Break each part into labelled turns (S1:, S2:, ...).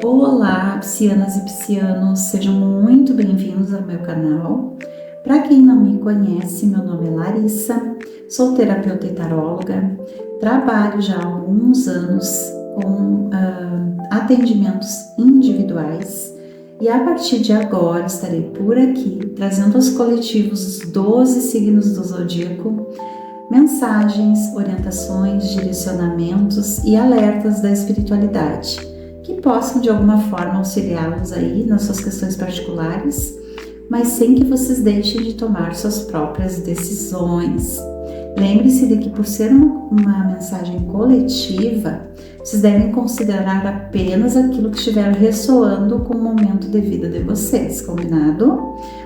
S1: Olá, piscianas e piscianos, sejam muito bem-vindos ao meu canal. Para quem não me conhece, meu nome é Larissa, sou terapeuta e taróloga, trabalho já há alguns anos com atendimentos individuais e a partir de agora estarei por aqui trazendo aos coletivos os 12 signos do zodíaco, mensagens, orientações, direcionamentos e alertas da espiritualidade que possam de alguma forma auxiliá-los aí nas suas questões particulares, mas sem que vocês deixem de tomar suas próprias decisões. Lembre-se de que por ser uma mensagem coletiva, vocês devem considerar apenas aquilo que estiver ressoando com o momento de vida de vocês, combinado?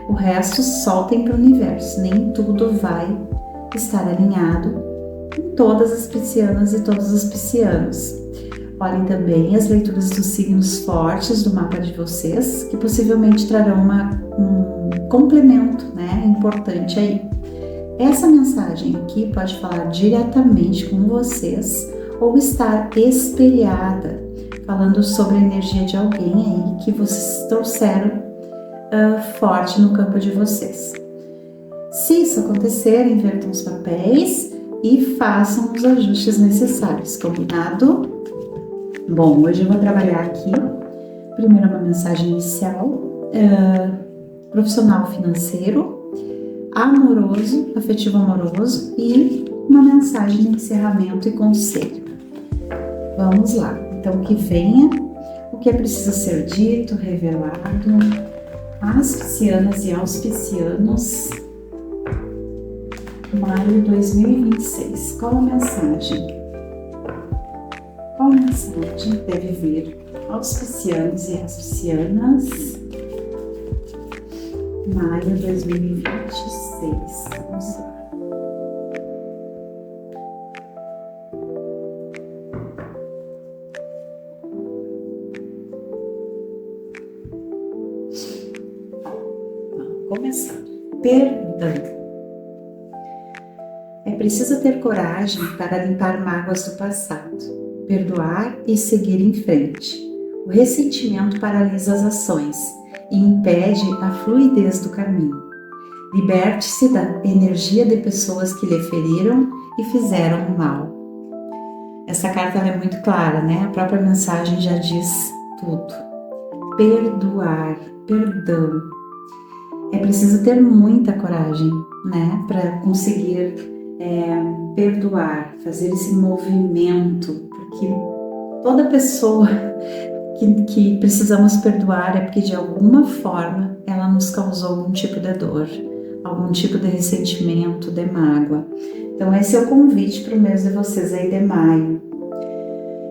S1: O resto soltem para o universo, nem tudo vai estar alinhado em todas as piscianas e todos os piscianos. Olhem também as leituras dos signos fortes do mapa de vocês, que possivelmente trarão um complemento, importante aí. Essa mensagem aqui pode falar diretamente com vocês ou estar espelhada, falando sobre a energia de alguém aí que vocês trouxeram forte no campo de vocês. Se isso acontecer, invertam os papéis e façam os ajustes necessários, combinado? Bom, hoje eu vou trabalhar aqui, primeiro uma mensagem inicial, profissional financeiro, amoroso, afetivo amoroso e uma mensagem de encerramento e conselho. Vamos lá, então que venha o que é preciso ser dito, revelado às piscianas e aos piscianos, maio de 2026. Qual a mensagem? Qual mensagem deve vir aos piscianos e às piscianas, maio de 2026? Vamos lá. Vamos começar. Perdão. É preciso ter coragem para limpar mágoas do passado. Perdoar e seguir em frente. O ressentimento paralisa as ações e impede a fluidez do caminho. Liberte-se da energia de pessoas que lhe feriram e fizeram mal. Essa carta é muito clara, A própria mensagem já diz tudo. Perdoar, perdão. É preciso ter muita coragem, para conseguir perdoar, fazer esse movimento. Que toda pessoa que precisamos perdoar é porque de alguma forma ela nos causou algum tipo de dor, algum tipo de ressentimento, de mágoa. Então esse é o convite para o mês de vocês aí de maio.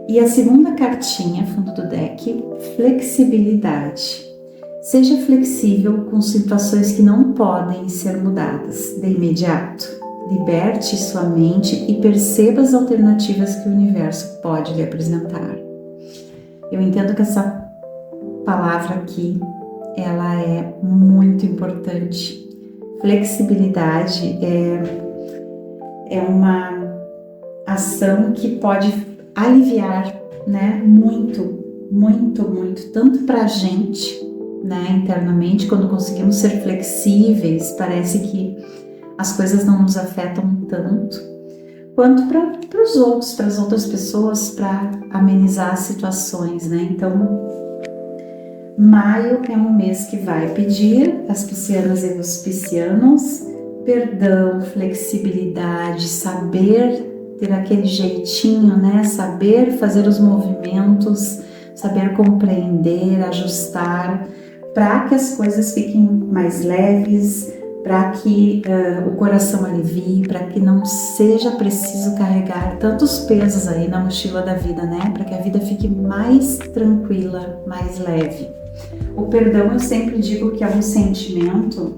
S1: E a segunda cartinha, fundo do deck, flexibilidade. Seja flexível com situações que não podem ser mudadas de imediato. Liberte sua mente e perceba as alternativas que o universo pode lhe apresentar. Eu entendo que essa palavra aqui, ela é muito importante. Flexibilidade é uma ação que pode aliviar, muito, tanto para a gente, internamente, quando conseguimos ser flexíveis, parece que as coisas não nos afetam tanto, quanto para os outros, para as outras pessoas, para amenizar as situações, Então, maio é um mês que vai pedir às piscianas e aos piscianos perdão, flexibilidade, saber ter aquele jeitinho, Saber fazer os movimentos, saber compreender, ajustar, para que as coisas fiquem mais leves, para que o coração alivie, para que não seja preciso carregar tantos pesos aí na mochila da vida, Para que a vida fique mais tranquila, mais leve. O perdão, eu sempre digo que é um sentimento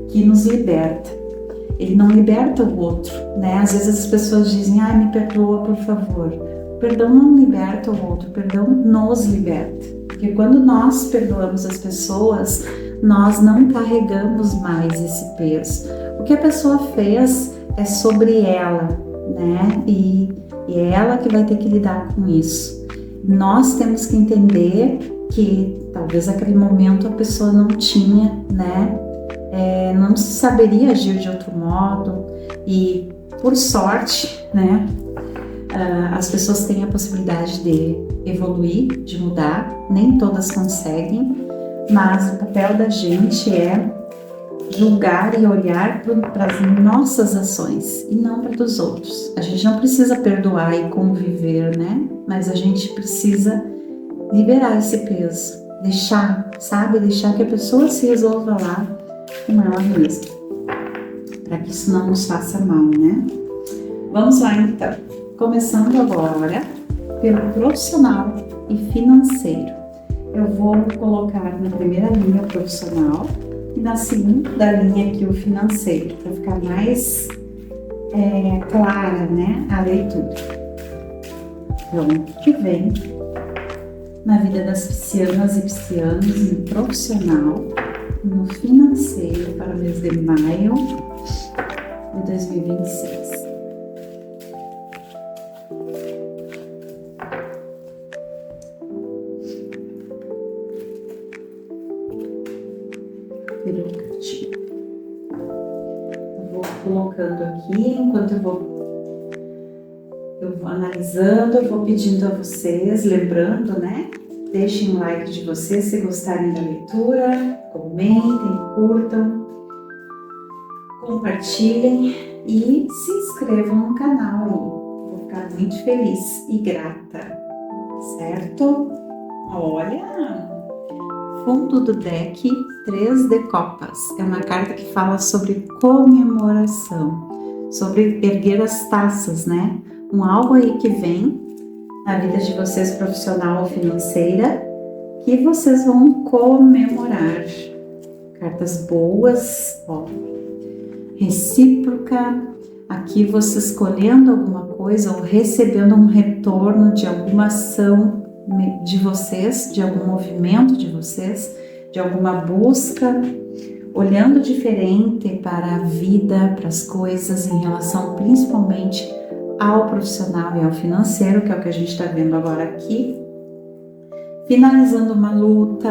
S1: que nos liberta. Ele não liberta o outro, Às vezes as pessoas dizem, me perdoa, por favor. O perdão não liberta o outro, o perdão nos liberta. Porque quando nós perdoamos as pessoas, nós não carregamos mais esse peso. O que a pessoa fez é sobre ela, E é ela que vai ter que lidar com isso. nós temos que entender que talvez naquele momento a pessoa não tinha, né? Não saberia agir de outro modo e, por sorte, né? As pessoas têm a possibilidade de evoluir, de mudar, nem todas conseguem, mas o papel da gente é julgar e olhar para as nossas ações e não para dos outros. A gente não precisa perdoar e conviver, né? Mas a gente precisa liberar esse peso, deixar que a pessoa se resolva lá com ela mesma, para que isso não nos faça mal, né? Vamos lá então, começando agora pelo profissional e financeiro. Eu vou colocar na primeira linha o profissional e na segunda linha aqui o financeiro, para ficar mais clara, né, a leitura. Então, o que vem na vida das piscianas e piscianos, no profissional, no financeiro para o mês de maio de 2026. Virou cartinha. Eu vou colocando aqui, enquanto eu vou analisando, eu vou pedindo a vocês, lembrando, né? Deixem um like de vocês se gostarem da leitura, comentem, curtam, compartilhem e se inscrevam no canal aí. Vou ficar muito feliz e grata, certo? Olha, fundo do deck, 3 de copas. É uma carta que fala sobre comemoração, sobre erguer as taças, né? Algo aí que vem na vida de vocês, profissional ou financeira, que vocês vão comemorar. Cartas boas, ó. Recíproca, aqui você escolhendo alguma coisa ou recebendo um retorno de alguma ação de vocês, de algum movimento de vocês, de alguma busca, olhando diferente para a vida, para as coisas em relação principalmente ao profissional e ao financeiro, que é o que a gente está vendo agora aqui, finalizando uma luta,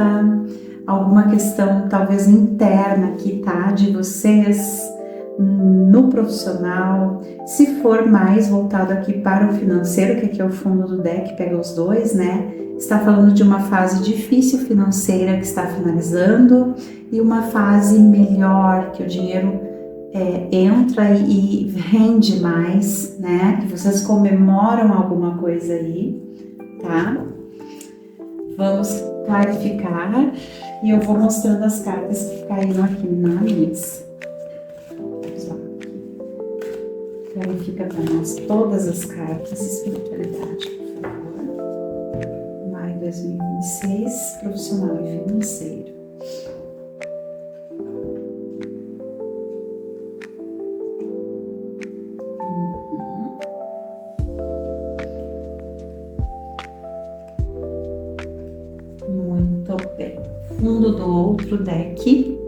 S1: alguma questão talvez interna que tá de vocês no profissional, se for mais voltado aqui para o financeiro, que aqui é o fundo do deck, pega os dois, né? Está falando de uma fase difícil financeira que está finalizando e uma fase melhor, que o dinheiro entra e rende mais, né? Que vocês comemoram alguma coisa aí, tá? Vamos clarificar e eu vou mostrando as cartas que caíram aqui na mesa. Vamos lá. Clarifica para nós todas as cartas, espiritualidade, por favor. Maio 2026, profissional e financeiro. Fundo do outro deck,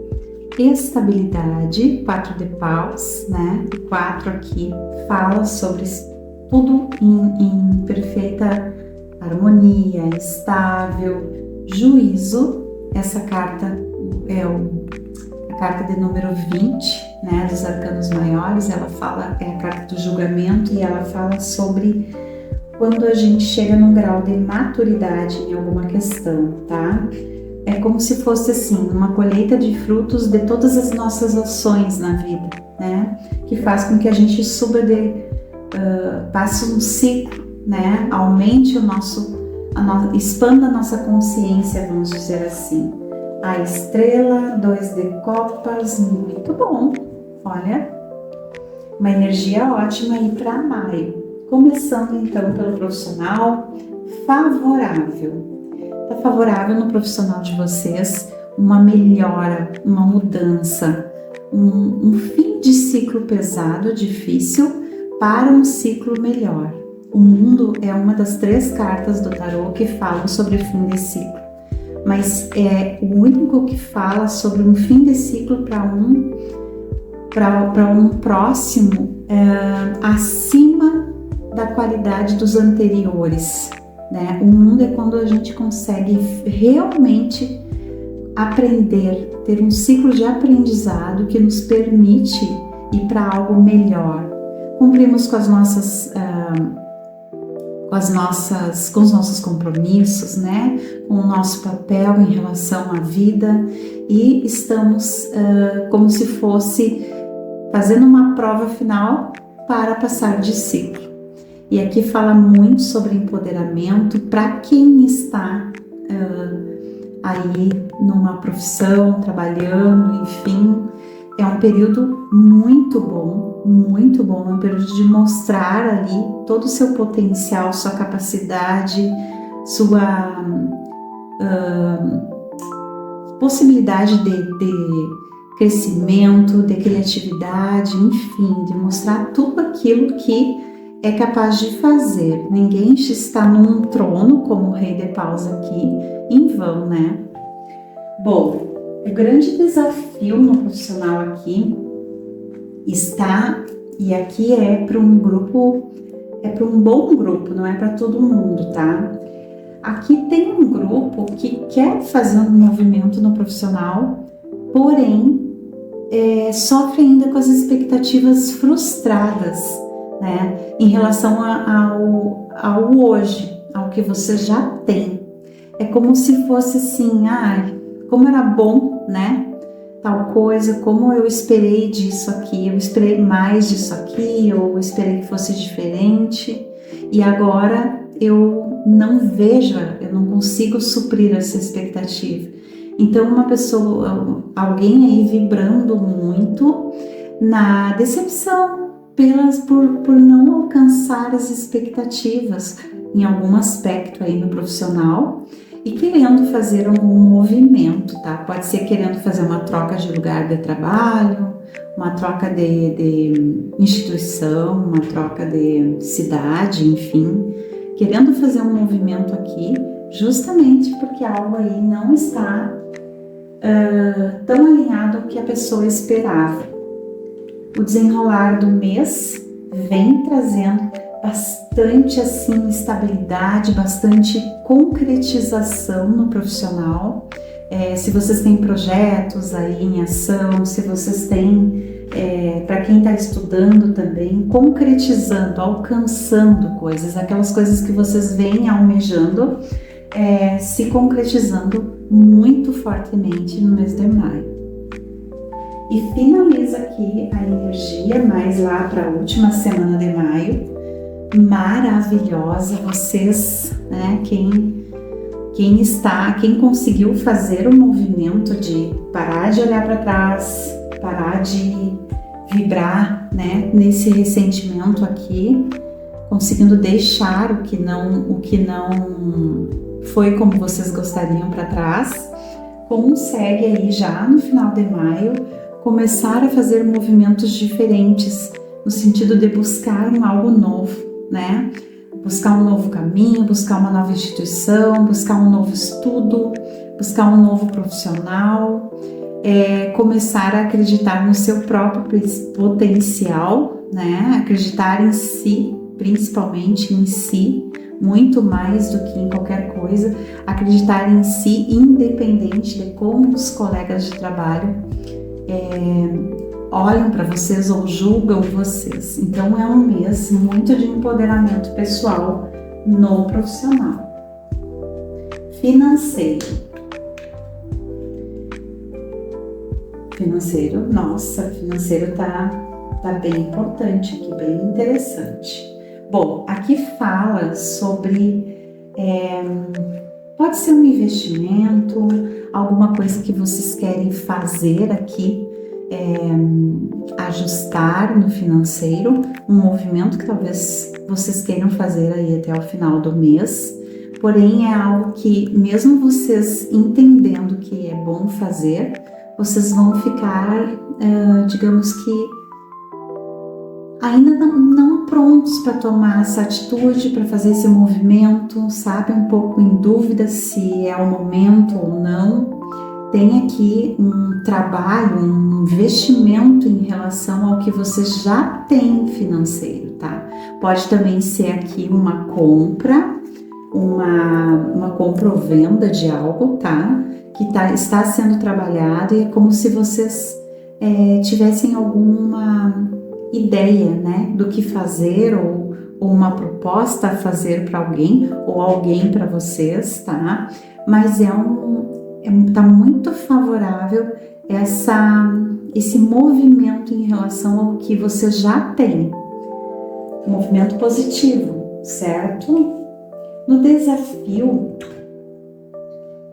S1: estabilidade, 4 de paus, né? O 4 aqui fala sobre tudo em perfeita harmonia, estável, juízo. Essa carta é a carta de número 20, né? Dos arcanos maiores. Ela fala, é a carta do julgamento e ela fala sobre quando a gente chega num grau de maturidade em alguma questão, tá? É como se fosse assim, uma colheita de frutos de todas as nossas ações na vida, né? Que faz com que a gente suba passe um ciclo, né? Aumente expanda a nossa consciência, vamos dizer assim. A estrela, 2 de copas, muito bom. Olha, uma energia ótima aí para maio. Começando então pelo profissional, favorável. Está favorável no profissional de vocês, uma melhora, uma mudança, um fim de ciclo pesado, difícil, para um ciclo melhor. O mundo é uma das 3 cartas do tarô que falam sobre o fim de ciclo, mas é o único que fala sobre um fim de ciclo para um próximo acima da qualidade dos anteriores, né? O mundo é quando a gente consegue realmente aprender, ter um ciclo de aprendizado que nos permite ir para algo melhor. Cumprimos com os nossos compromissos, né? Com o nosso papel em relação à vida e estamos como se fosse fazendo uma prova final para passar de ciclo. E aqui fala muito sobre empoderamento para quem está aí numa profissão, trabalhando, enfim. É um período muito bom, é um período de mostrar ali todo o seu potencial, sua capacidade, sua possibilidade de crescimento, de criatividade, enfim, de mostrar tudo aquilo que é capaz de fazer. Ninguém está num trono, como o Rei de Paus aqui, em vão, né? Bom, o grande desafio no profissional aqui está, e aqui é para um grupo, é para um bom grupo, não é para todo mundo, tá? Aqui tem um grupo que quer fazer um movimento no profissional, porém sofre ainda com as expectativas frustradas, né? Em relação ao hoje, ao que você já tem. É como se fosse assim, como era bom, né? Tal coisa, como eu esperei disso aqui, eu esperei mais disso aqui, ou eu esperei que fosse diferente, e agora eu não vejo, eu não consigo suprir essa expectativa. Então uma pessoa, alguém aí vibrando muito na decepção, por não alcançar as expectativas em algum aspecto aí no profissional, e querendo fazer um movimento, tá? Pode ser querendo fazer uma troca de lugar de trabalho, uma troca de instituição, uma troca de cidade, enfim, querendo fazer um movimento aqui, justamente porque algo aí não está tão alinhado ao que a pessoa esperava. O desenrolar do mês vem trazendo bastante assim estabilidade, bastante concretização no profissional. Se vocês têm projetos aí em ação, se vocês têm, para quem está estudando também, concretizando, alcançando coisas, aquelas coisas que vocês vêm almejando, se concretizando muito fortemente no mês de maio. E finaliza aqui a energia, mais lá para a última semana de maio, maravilhosa. Vocês, né, quem conseguiu fazer o movimento de parar de olhar para trás, parar de vibrar, né, nesse ressentimento aqui, conseguindo deixar o que não foi como vocês gostariam para trás, consegue aí já no final de maio começar a fazer movimentos diferentes, no sentido de buscar algo novo, né? Buscar um novo caminho, buscar uma nova instituição, buscar um novo estudo, buscar um novo profissional, começar a acreditar no seu próprio potencial, né? Acreditar em si, principalmente em si, muito mais do que em qualquer coisa, acreditar em si, independente de como os colegas de trabalho olham para vocês ou julgam vocês. Então é um mês muito de empoderamento pessoal no profissional. Financeiro, nossa, financeiro tá bem importante aqui, bem interessante. Bom, aqui fala sobre, pode ser um investimento, alguma coisa que vocês querem fazer aqui, ajustar no financeiro, um movimento que talvez vocês queiram fazer aí até o final do mês, porém é algo que, mesmo vocês entendendo que é bom fazer, vocês vão ficar, digamos que, ainda não prontos para tomar essa atitude, para fazer esse movimento, sabe? Um pouco em dúvida se é o momento ou não. Tem aqui um trabalho, um investimento em relação ao que você já tem financeiro, tá? Pode também ser aqui uma compra uma compra ou venda de algo, tá? Que está sendo trabalhado, e é como se vocês tivessem alguma ideia, né, do que fazer, ou uma proposta a fazer para alguém, ou alguém para vocês, tá? Mas tá muito favorável esse movimento em relação ao que vocês já têm. Movimento positivo, certo? No desafio,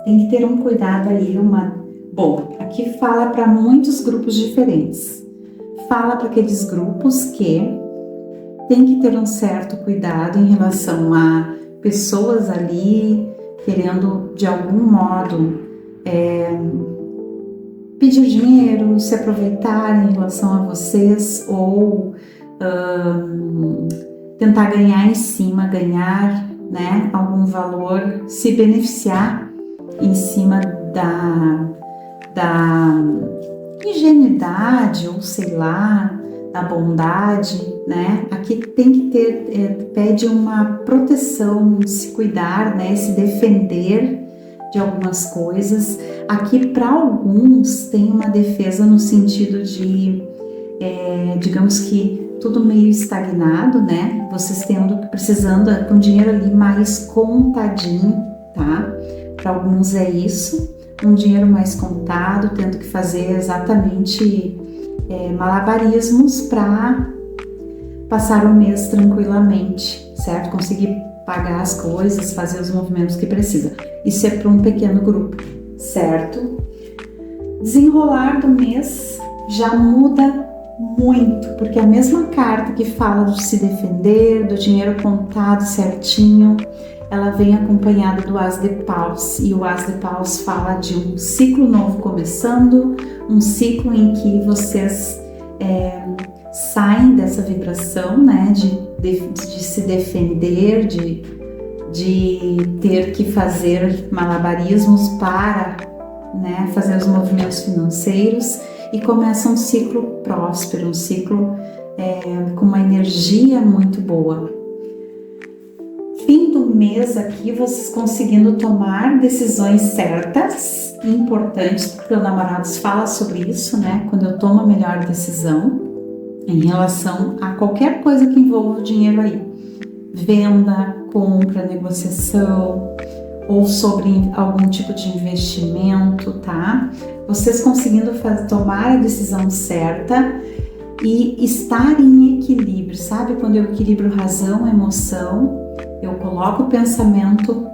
S1: tem que ter um cuidado aí, Bom, aqui fala para muitos grupos diferentes. Fala para aqueles grupos que tem que ter um certo cuidado em relação a pessoas ali querendo, de algum modo, pedir dinheiro, se aproveitar em relação a vocês, ou tentar ganhar em cima, ganhar, né, algum valor, se beneficiar em cima da ingenuidade, ou sei lá, da bondade, né? Aqui tem que ter, pede uma proteção, se cuidar, né, se defender de algumas coisas. Aqui, para alguns, tem uma defesa no sentido de, digamos que tudo meio estagnado, né? Vocês precisando com dinheiro ali mais contadinho, tá? Para alguns é isso, um dinheiro mais contado, tendo que fazer exatamente malabarismos para passar o mês tranquilamente, certo? Conseguir pagar as coisas, fazer os movimentos que precisa. Isso é para um pequeno grupo, certo? Desenrolar do mês já muda muito, porque a mesma carta que fala de se defender, do dinheiro contado certinho, ela vem acompanhada do As de Paus, e o As de Paus fala de um ciclo novo começando, um ciclo em que vocês saem dessa vibração, né, de se defender, de ter que fazer malabarismos para, né, fazer os movimentos financeiros, e começa um ciclo próspero, um ciclo com uma energia muito boa. Fim do mês aqui, vocês conseguindo tomar decisões certas e importantes, porque o Namorados fala sobre isso, né? Quando eu tomo a melhor decisão em relação a qualquer coisa que envolva o dinheiro aí. Venda, compra, negociação, ou sobre algum tipo de investimento, tá? Vocês conseguindo tomar a decisão certa e estar em equilíbrio, sabe? Quando eu equilibro razão e emoção, eu coloco o pensamento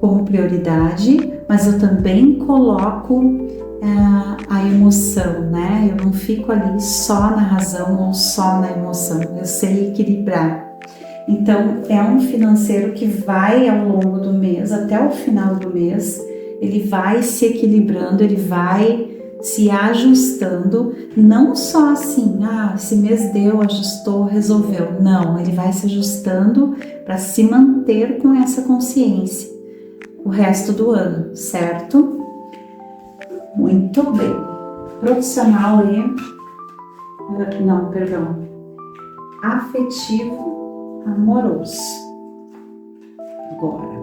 S1: como prioridade, mas eu também coloco a emoção, né? Eu não fico ali só na razão ou só na emoção, eu sei equilibrar. Então, é um financeiro que vai ao longo do mês, até o final do mês, ele vai se equilibrando, ele vai se ajustando, não só assim, esse mês deu, ajustou, resolveu. Não, ele vai se ajustando para se manter com essa consciência o resto do ano, certo? Muito bem. Profissional afetivo, amoroso. Agora.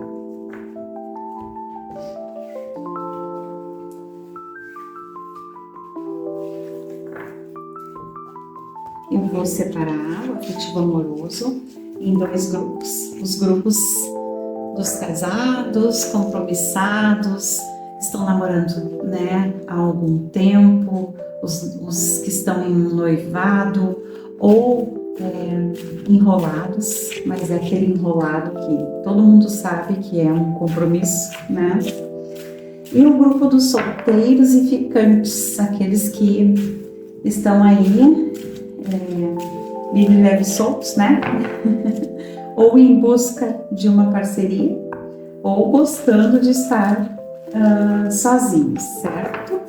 S1: Eu vou separar o afetivo amoroso em 2 grupos. Os grupos dos casados, compromissados, estão namorando, né, há algum tempo, os que estão em um noivado, ou enrolados, mas é aquele enrolado que todo mundo sabe que é um compromisso, né? E o grupo dos solteiros e ficantes, aqueles que estão aí livre, leve e soltos, né? Ou em busca de uma parceria, ou gostando de estar sozinhos, certo?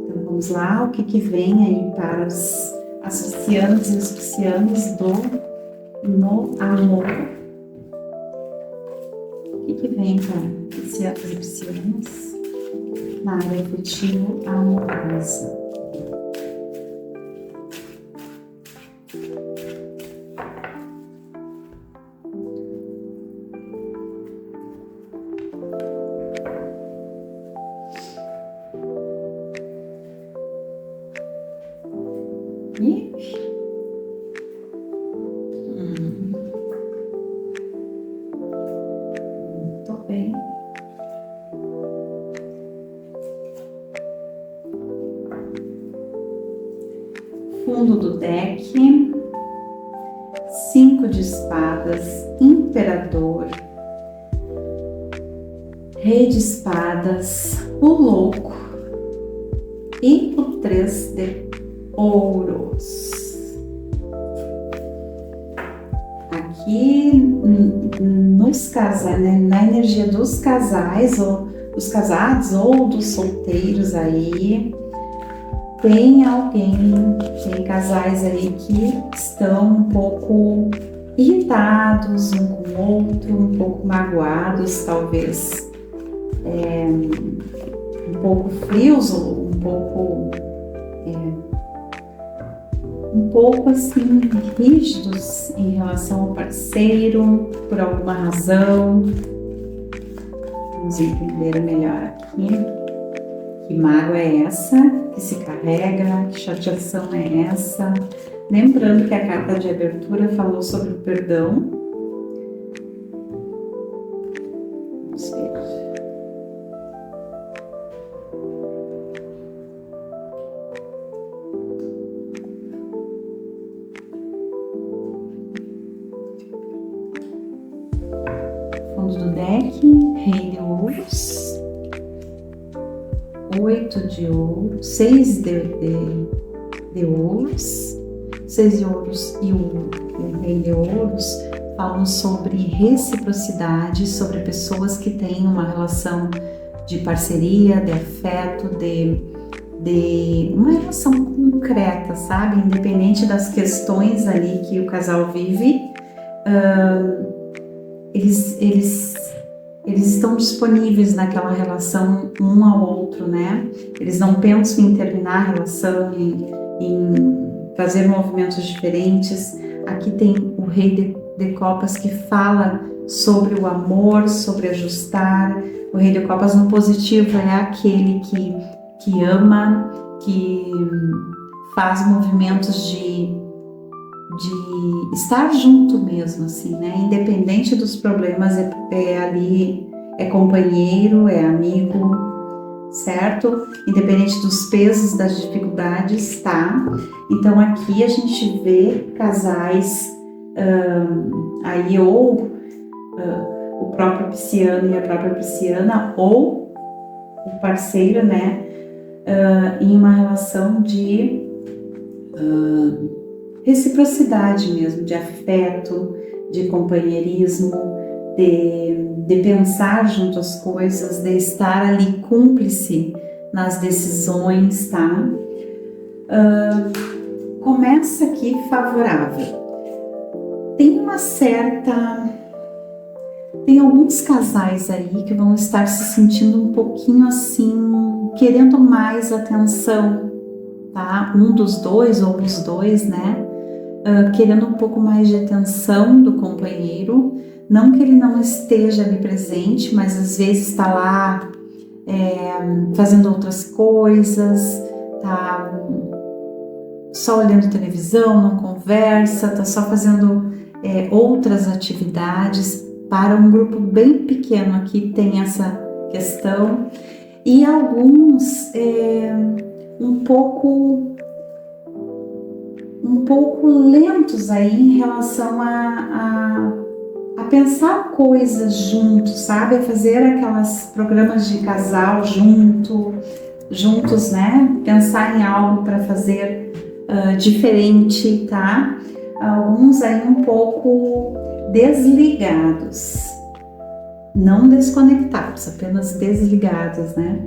S1: Então vamos lá, o que vem aí para os piscianos e os piscianos no amor? O que vem para piscianos e piscianas na área afetivo amorosa? bem? Fundo do deck, 5 de espadas, imperador, rei de espadas, o louco e o 3 de ouros. Aqui nos casais, né, na energia dos casais, ou dos casados ou dos solteiros aí, tem casais aí que estão um pouco irritados um com o outro, um pouco magoados, talvez um pouco frios, ou um pouco assim rígidos em relação ao parceiro, por alguma razão. Vamos entender melhor aqui. Que mágoa é essa que se carrega? Que chateação é essa? Lembrando que a carta de abertura falou sobre o perdão. Vamos ver. Fundo do deck, rei de ouros. 8 de ouros, 6 de ouros, 6 de ouros e o rei de ouros falam sobre reciprocidade, sobre pessoas que têm uma relação de parceria, de afeto, de uma relação concreta, sabe? Independente das questões ali que o casal vive, eles estão disponíveis naquela relação um ao outro, né? Eles não pensam em terminar a relação, em fazer movimentos diferentes. Aqui tem o rei de copas que fala sobre o amor, sobre ajustar. O rei de copas no positivo é aquele que ama, que faz movimentos de estar junto mesmo, assim, né? Independente dos problemas, ali é companheiro, é amigo, certo? Independente dos pesos, das dificuldades, tá? Então aqui a gente vê casais aí ou o próprio pisciano e a própria pisciana, ou o parceiro, né? Em uma relação de reciprocidade mesmo, de afeto, de companheirismo, de pensar junto as coisas, de estar ali cúmplice nas decisões, tá? Começa aqui favorável. Tem alguns casais aí que vão estar se sentindo um pouquinho assim, querendo mais atenção, tá? Um dos dois ou os dois, né? Querendo um pouco mais de atenção do companheiro, não que ele não esteja ali presente, mas às vezes está lá fazendo outras coisas, tá só olhando televisão, não conversa, tá só fazendo outras atividades. Para um grupo bem pequeno aqui tem essa questão, e alguns um pouco lentos aí em relação a pensar coisas juntos, sabe? A fazer aquelas programas de casal juntos, né? Pensar em algo para fazer diferente, tá? Alguns aí um pouco desligados, não desconectados, apenas desligados, né?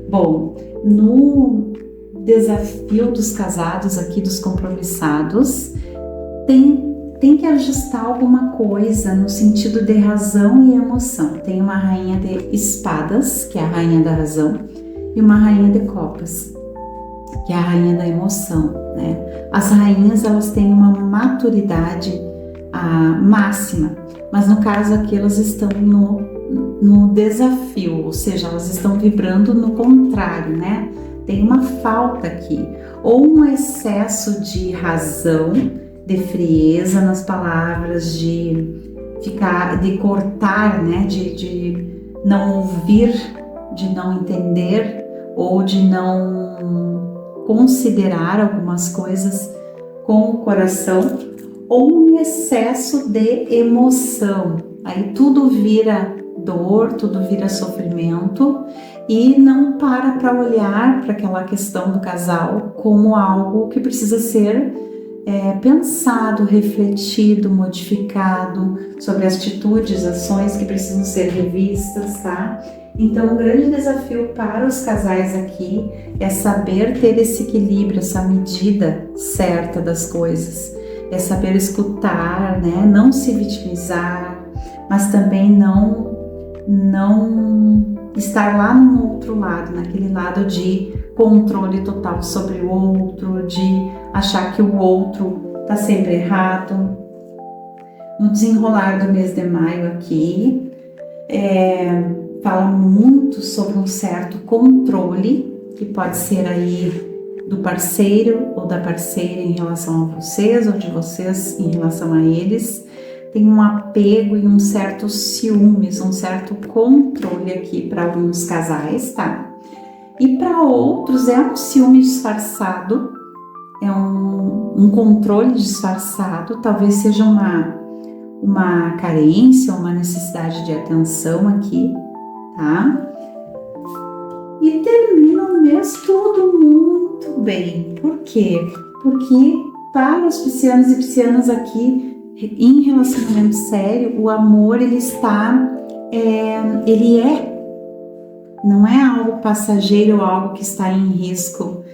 S1: Bom, no desafio dos casados aqui, dos compromissados, tem que ajustar alguma coisa no sentido de razão e emoção. Tem uma rainha de espadas, que é a rainha da razão, e uma rainha de copas, que é a rainha da emoção, né? As rainhas, elas têm uma maturidade máxima, mas no caso aqui elas estão no desafio, ou seja, elas estão vibrando no contrário, né? Tem uma falta aqui, ou um excesso de razão, de frieza nas palavras, de de cortar, né, de não ouvir, de não entender ou de não considerar algumas coisas com o coração, ou um excesso de emoção. Aí tudo vira dor, tudo vira sofrimento e não para olhar para aquela questão do casal como algo que precisa ser pensado, refletido, modificado, sobre atitudes, ações que precisam ser revistas, tá? Então, o grande desafio para os casais aqui é saber ter esse equilíbrio, essa medida certa das coisas, é saber escutar, né? Não se vitimizar, mas também não estar lá no outro lado, naquele lado de controle total sobre o outro, de achar que o outro está sempre errado. No desenrolar do mês de maio aqui, fala muito sobre um certo controle, que pode ser aí do parceiro ou da parceira em relação a vocês, ou de vocês em relação a eles. Tem um apego e um certo ciúmes, um certo controle aqui para alguns casais, tá? E para outros é um ciúme disfarçado, é um controle disfarçado, talvez seja uma carência, uma necessidade de atenção aqui, tá? E termina o mês tudo muito bem. Por quê? Porque para os piscianos e piscianas aqui, em relacionamento sério, o amor ele não é algo passageiro ou algo que está em risco.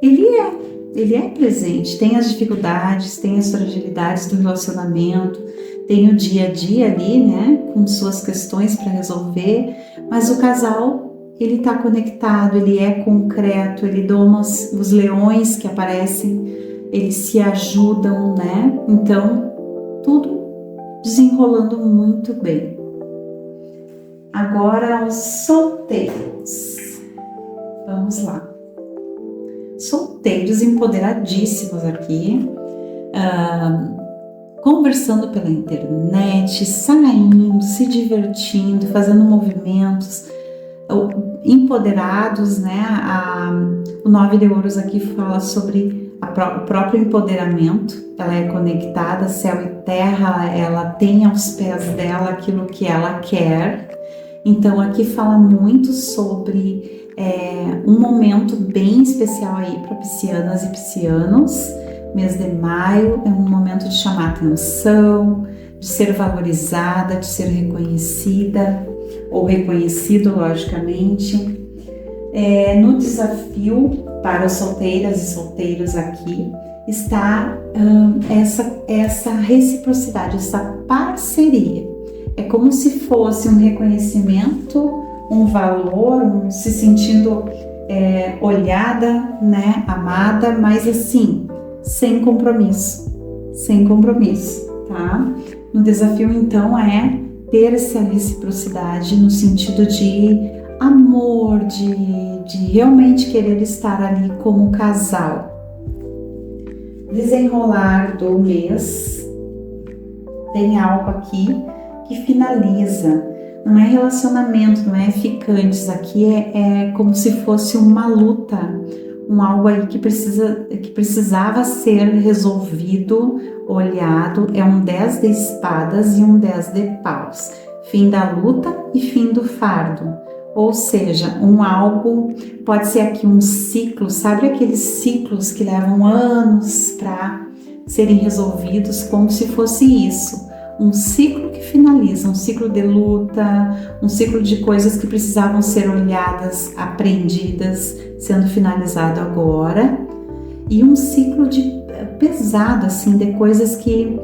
S1: Ele é presente, tem as dificuldades, tem as fragilidades do relacionamento, tem o dia a dia ali, né, com suas questões para resolver, mas o casal, ele está conectado, ele é concreto, ele doma os leões que aparecem, eles se ajudam, né, então tudo desenrolando muito bem. Agora os solteiros, vamos lá. Solteiros empoderadíssimos aqui, conversando pela internet, saindo, se divertindo, fazendo movimentos, empoderados, né? O 9 de ouros aqui fala sobre o próprio empoderamento. Ela é conectada, céu e terra, ela tem aos pés dela aquilo que ela quer. Então aqui fala muito sobre um momento bem especial aí para piscianas e piscianos. Mês de maio é um momento de chamar atenção, de ser valorizada, de ser reconhecida ou reconhecido, logicamente. No desafio para os solteiras e solteiros aqui está essa reciprocidade, essa parceria. É como se fosse um reconhecimento, um valor, se sentindo olhada, né, amada, mas assim, sem compromisso, tá? No desafio, então, é ter essa reciprocidade no sentido de amor, de realmente querer estar ali como casal. Desenrolar do mês, tem algo aqui que finaliza. Não é relacionamento, não é ficantes, aqui é como se fosse uma luta, algo aí que precisava ser resolvido, olhado. É um 10 de espadas e um 10 de paus. Fim da luta e fim do fardo. Ou seja, algo, pode ser aqui um ciclo, sabe aqueles ciclos que levam anos para serem resolvidos, como se fosse isso. Um ciclo que finaliza, um ciclo de luta, um ciclo de coisas que precisavam ser olhadas, aprendidas, sendo finalizado agora, e um ciclo pesado, assim, de coisas que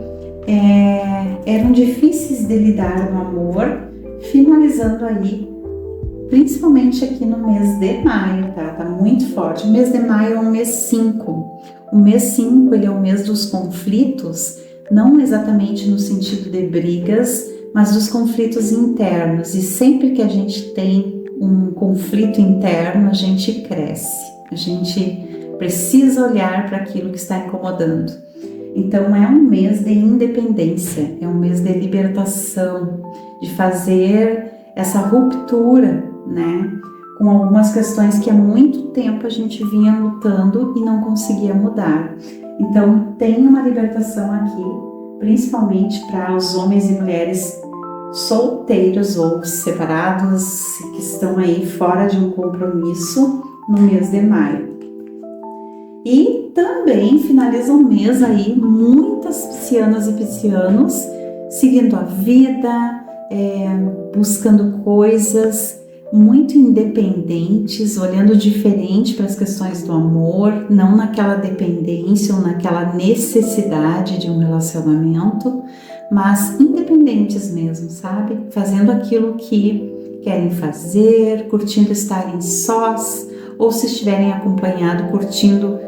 S1: eram difíceis de lidar no amor, finalizando aí, principalmente aqui no mês de maio, tá? Tá muito forte. O mês de maio é o mês 5. O mês 5, ele é o mês dos conflitos, não exatamente no sentido de brigas, mas dos conflitos internos. E sempre que a gente tem um conflito interno, a gente cresce. A gente precisa olhar para aquilo que está incomodando. Então é um mês de independência, é um mês de libertação, de fazer essa ruptura, né, com algumas questões que há muito tempo a gente vinha lutando e não conseguia mudar. Então tem uma libertação aqui, principalmente para os homens e mulheres solteiros ou separados que estão aí fora de um compromisso no mês de maio. E também finaliza o mês aí muitas piscianas e piscianos seguindo a vida, buscando coisas muito independentes, olhando diferente para as questões do amor, não naquela dependência ou naquela necessidade de um relacionamento, mas independentes mesmo, sabe? Fazendo aquilo que querem fazer, curtindo estarem sós, ou se estiverem acompanhados, curtindo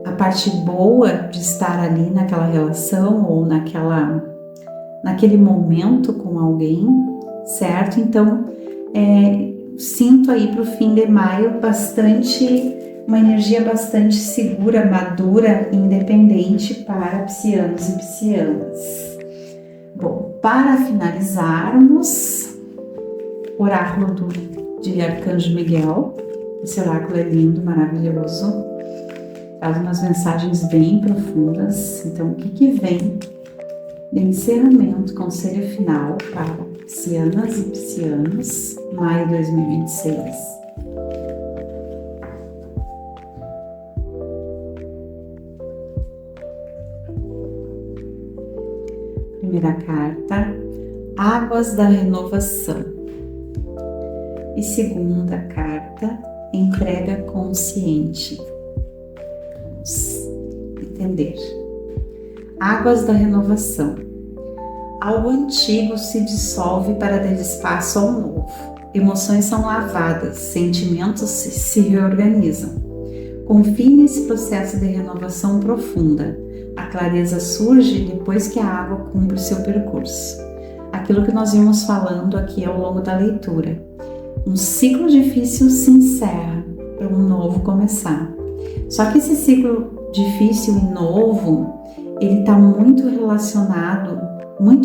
S1: a parte boa de estar ali naquela relação ou naquele momento com alguém, certo? Então, sinto aí para o fim de maio uma energia bastante segura, madura, independente para piscianos e piscianas. Bom, para finalizarmos, oráculo de Arcanjo Miguel. Esse oráculo é lindo, maravilhoso, traz umas mensagens bem profundas. Então, o que vem de encerramento, conselho final para piscianas e piscianos, maio de 2026? Primeira carta, Águas da Renovação. E segunda carta, Entrega Consciente. Vamos entender. Águas da Renovação. Algo antigo se dissolve para dar espaço ao novo. Emoções são lavadas, sentimentos se reorganizam. Confie nesse processo de renovação profunda. A clareza surge depois que a água cumpre o seu percurso. Aquilo que nós vimos falando aqui ao longo da leitura. Um ciclo difícil se encerra para um novo começar. Só que esse ciclo difícil e novo, ele está muito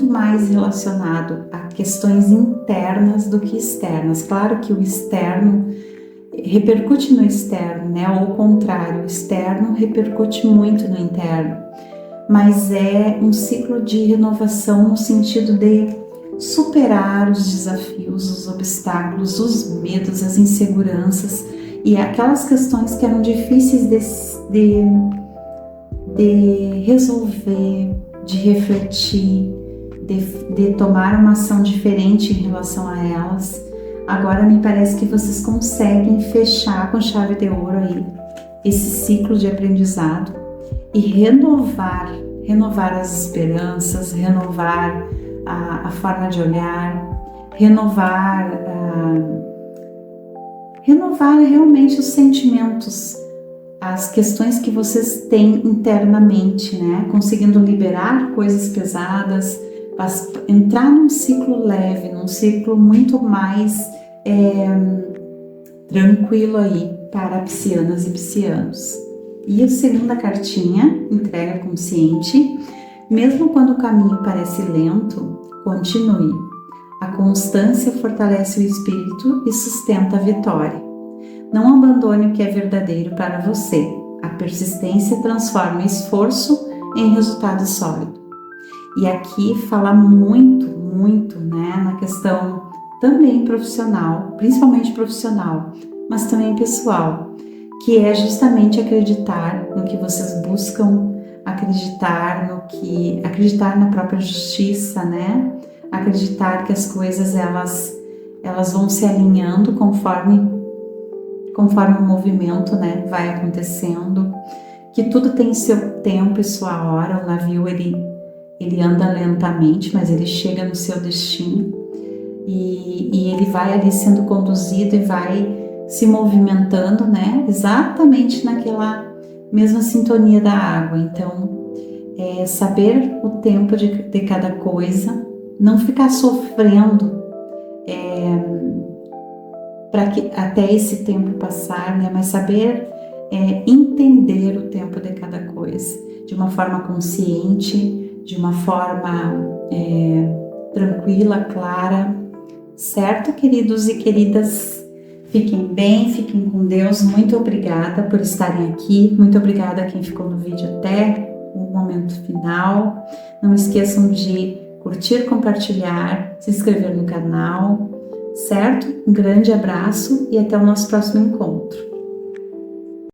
S1: mais relacionado a questões internas do que externas. Claro que o externo repercute no externo, né? Ou o contrário, o externo repercute muito no interno. Mas é um ciclo de renovação no sentido de superar os desafios, os obstáculos, os medos, as inseguranças e aquelas questões que eram difíceis de resolver, de refletir, de tomar uma ação diferente em relação a elas. Agora me parece que vocês conseguem fechar com chave de ouro aí esse ciclo de aprendizado e renovar as esperanças, renovar a forma de olhar, renovar realmente os sentimentos, as questões que vocês têm internamente, né? Conseguindo liberar coisas pesadas, entrar num ciclo leve, num ciclo muito mais tranquilo aí para piscianas e piscianos. E a segunda cartinha, Entrega Consciente. Mesmo quando o caminho parece lento, continue. A constância fortalece o espírito e sustenta a vitória. Não abandone o que é verdadeiro para você. A persistência transforma esforço em resultado sólido. E aqui fala muito, né, na questão também profissional, principalmente profissional, mas também pessoal, que é justamente acreditar no que vocês buscam, acreditar na própria justiça, né? Acreditar que as coisas elas vão se alinhando conforme o movimento, né, vai acontecendo, que tudo tem seu tempo e sua hora. O navio ele anda lentamente, mas ele chega no seu destino e ele vai ali sendo conduzido e vai se movimentando, né, exatamente naquela mesma sintonia da água. Então, saber o tempo de cada coisa, não ficar sofrendo para que até esse tempo passar, né, mas saber é entender o tempo de cada coisa, de uma forma consciente, de uma forma tranquila, clara, certo, queridos e queridas? Fiquem bem, fiquem com Deus. Muito obrigada por estarem aqui. Muito obrigada a quem ficou no vídeo até o momento final. Não esqueçam de curtir, compartilhar, se inscrever no canal, certo? Um grande abraço e até o nosso próximo encontro.